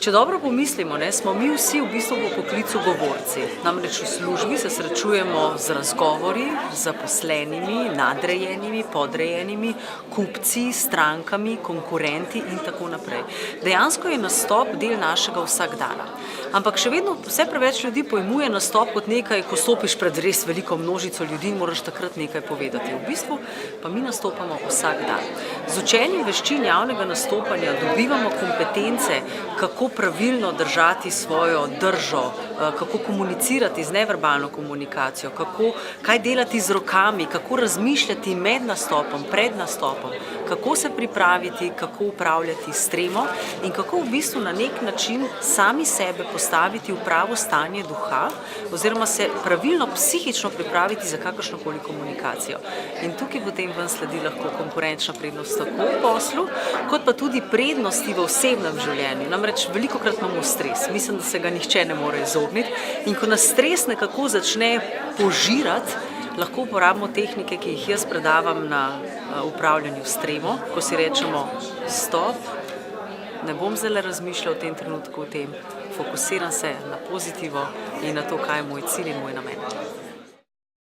Če dobro pomislimo, smo mi vsi v bistvu po poklicu govorci. Namreč v službi se srečujemo z razgovori, z zaposlenimi, nadrejenimi, podrejenimi, kupci, strankami, konkurenti in tako naprej. Dejansko je nastop del našega vsakdana. Ampak še vedno vse preveč ljudi pojmuje nastop kot nekaj, ko stopiš pred res veliko množico ljudi in moraš takrat nekaj povedati. V bistvu pa mi nastopamo vsak dan. Z učenjem veščin javnega nastopanja dobivamo kompetence, kako pravilno držati svojo držo, kako komunicirati z neverbalno komunikacijo, kaj delati z rokami, kako razmišljati med nastopom, pred nastopom, kako se pripraviti, kako upravljati s tremo in kako v bistvu na nek način sami sebe postaviti v pravo stanje duha oziroma se pravilno psihično pripraviti za kakršnokoli komunikacijo. In tukaj potem ven sledi lahko konkurenčna prednost tako v poslu, kot pa tudi prednosti v osebnem življenju. Namreč velikokrat imamo stres, mislim, da se ga nihče ne more izogniti in ko nas stres nekako začne požirati, lahko uporabimo tehnike, ki jih jaz predavam na upravljanju s tremo, ko si rečemo stop, ne bom zdaj razmišljal v tem trenutku o tem, fokusiram se na pozitivo in na to, kaj je moj cilj in moj namen.